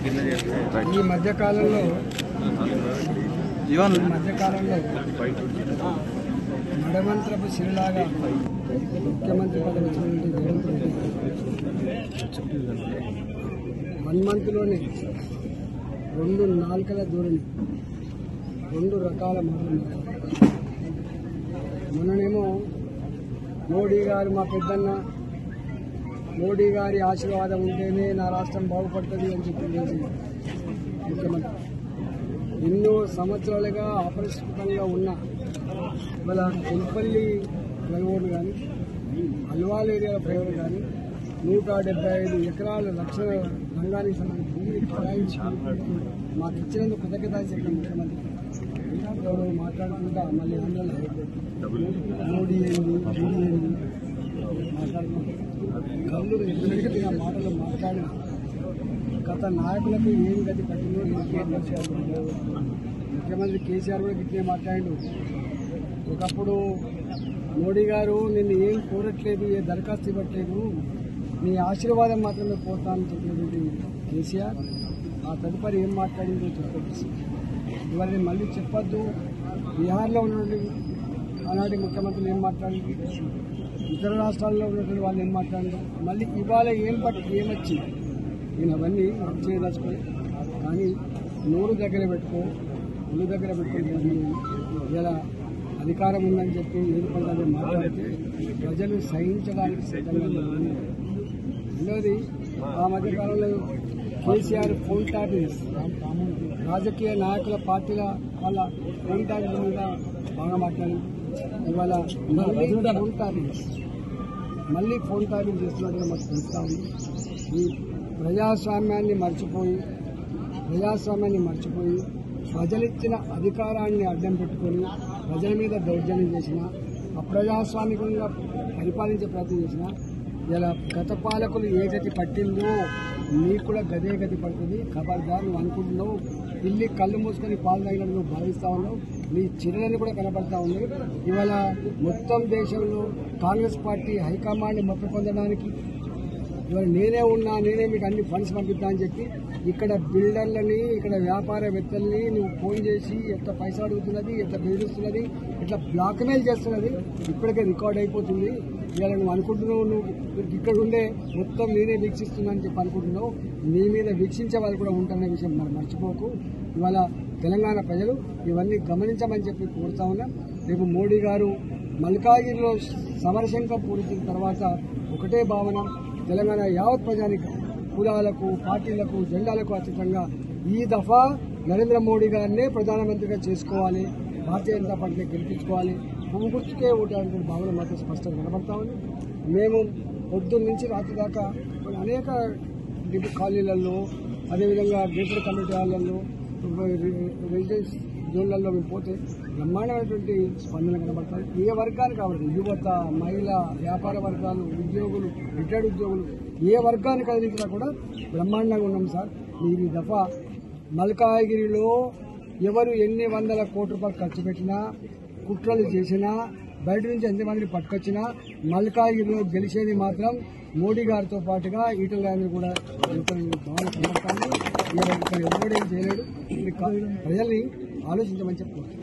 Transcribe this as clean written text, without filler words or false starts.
ఈ మధ్యకాలంలో మడమంత్రపు సిరిలాగా ముఖ్యమంత్రి పదవి వచ్చినటువంటి రేవంత్ రెడ్డి 1 మంత్లోనే 2 నాలుకల ధోరణి 2 రకాల మాటలు. మొన్ననేమో మోడీ గారు మా పెద్దన్న, మోడీ గారి ఆశీర్వాదం ఉంటేనే నా రాష్ట్రం బాగుపడుతుంది అని చెప్పి ముఖ్యమంత్రి ఎన్నో సంవత్సరాలుగా అపరిష్కృతంగా ఉన్న ఇవాళ కొల్పల్లి ఫ్లైఓవర్ కానీ అల్వాల్ ఏరియాల ఫ్లైఓవర్ కానీ 175 ఎకరాల లక్షల రంగానికి సంబంధించి భూమిని కేటాయించి మాకు ఇచ్చినందుకు కృతజ్ఞతలు చెప్పిన ముఖ్యమంత్రి మాట్లాడుకుంటా మళ్ళీ ఆంధ్రలో మోడీ ఏంది ఢిల్లీ ఏంది మాట్లాడుకుంటా కళ్ళు ఎదురుగా మాటలు మాట్లాడిన గత నాయకులకు ఏం గతి పట్టిందో ముఖ్యమంత్రి కేసీఆర్ కూడా గిట్లే మాట్లాడిండు. ఒకప్పుడు మోడీ గారు నిన్ను ఏం కోరట్లేదు, ఏ దరఖాస్తు ఇవ్వట్లేదు, నీ ఆశీర్వాదం మాత్రమే కోరుతానని చెప్పినటువంటి కేసీఆర్ ఆ తదుపరి ఏం మాట్లాడిందో చెప్పొచ్చు. ఇవాళ నేను మళ్ళీ చెప్పొద్దు. బీహార్లో ఉన్నటువంటి ఆనాటి ముఖ్యమంత్రులు ఏం మాట్లాడింది, ఇతర రాష్ట్రాల్లో ఉన్నటువంటి వాళ్ళు ఏం మాట్లాడారు, మళ్ళీ ఇవాళ ఏమొచ్చి నేను అవన్నీ చేయదలుచుకోవాలి. కానీ నోరు దగ్గర పెట్టుకో, ఒళ్ళు దగ్గర పెట్టుకుని ఇలా అధికారం ఉందని చెప్పి ఏది పడాలని మాట్లాడితే ప్రజలు సహించడానికి సిద్ధంగా ఉన్నారు. రెండవది ఆ మధ్యకాలంలో కేసీఆర్ ఫోన్ ట్యాపింగ్, రాజకీయ నాయకుల పార్టీల వాళ్ళ ఫోన్ ట్యాపింగ్ మీద బాగా మాట్లాడింది. ఇవాళ మళ్ళీ ఫోన్ ట్యాపింగ్ చేస్తున్నట్టుగా మాకు తెలుస్తా ఉంది. ఈ ప్రజాస్వామ్యాన్ని మర్చిపోయి ప్రజలిచ్చిన అధికారాన్ని అడ్డం పెట్టుకొని ప్రజల మీద దౌర్జన్యం చేసిన, అప్రజాస్వామికంగా పరిపాలించే ప్రయత్నం చేసిన, ఇలా గత పాలకులు ఏ గతి పట్టిందో నీకు కూడా గదే గతి పడుతుంది. ఖబర్దార్, నువ్వు అనుకుంటున్నావు పిల్లి కళ్ళు మూసుకొని పాలు తాగినట్టు నువ్వు భావిస్తా ఉన్నావు. నీ చిరులని కూడా కనబడతా ఉంది. ఇవాళ మొత్తం దేశంలో కాంగ్రెస్ పార్టీ హైకమాండ్ మొత్తం పొందడానికి ఇవాళ నేనే మీకు అన్ని ఫండ్స్ పంపిద్దా అని చెప్పి ఇక్కడ బిల్డర్లని, ఇక్కడ వ్యాపారవేత్తల్ని నువ్వు ఫోన్ చేసి ఎట్లా పైసలు అడుగుతున్నది, ఎట్లా బెదిరిస్తున్నది, ఎట్లా బ్లాక్మెయిల్ చేస్తున్నది ఇప్పటికే రికార్డ్ అయిపోతుంది. ఇవాళ నువ్వు అనుకుంటున్నావు నువ్వు ఇక్కడ ఉండే మొత్తం నేనే వీక్షిస్తున్నా అని చెప్పి అనుకుంటున్నావు. నీ మీద వీక్షించే వాళ్ళు కూడా ఉంటారనే విషయం మనం మర్చిపోకు. ఇవాళ తెలంగాణ ప్రజలు ఇవన్నీ గమనించమని చెప్పి కోరుతా ఉన్నా. రేపు మోడీ గారు మల్కాగిరిలో సమరశంఖం పూరించిన తర్వాత ఒకటే భావన, తెలంగాణ యావత్ ప్రజానికి కులాలకు, పార్టీలకు, జెండాలకు అతీతంగా ఈ దఫా నరేంద్ర మోడీ గారినే ప్రధానమంత్రిగా చేసుకోవాలి, భారతీయ జనతా పార్టీని గెలిపించుకోవాలి, పువ్వు గుర్తుకే ఓటాలనే భావన మాత్రం స్పష్టంగా కనబడతా ఉంది. మేము పొద్దున్న నుంచి రాత్రి దాకా అనేక కాలనీలలో, అదేవిధంగా గేటెడ్ కమ్యూనిటీ హాళ్లలో, రెసిడెన్స్ జోన్లలో మేము పోతే బ్రహ్మాండమైనటువంటి స్పందన కనబడతాయి. ఏ వర్గానికి కావాలి, యువత, మహిళ, వ్యాపార వర్గాలు, ఉద్యోగులు, రిటైర్డ్ ఉద్యోగులు, ఏ వర్గాన్ని కలిగించినా కూడా బ్రహ్మాండంగా ఉన్నాం సార్. మీరు ఈ దఫా మల్కాగిరిలో ఎవరు ఎన్ని వందల కోట్ల రూపాయలు ఖర్చు పెట్టినా, కుట్రలు చేసినా, బయట నుంచి ఎంతమందిని పట్టుకొచ్చినా మల్కాగిరిలో గెలిచేది మాత్రం మోడీ గారితో పాటుగా ఈటల రాజేంద్ర కూడా భావన కనబడతాను. ఎవడేం చేయలేడు. ప్రజల్ని ఆలోచించమని చెప్పుకోవచ్చు.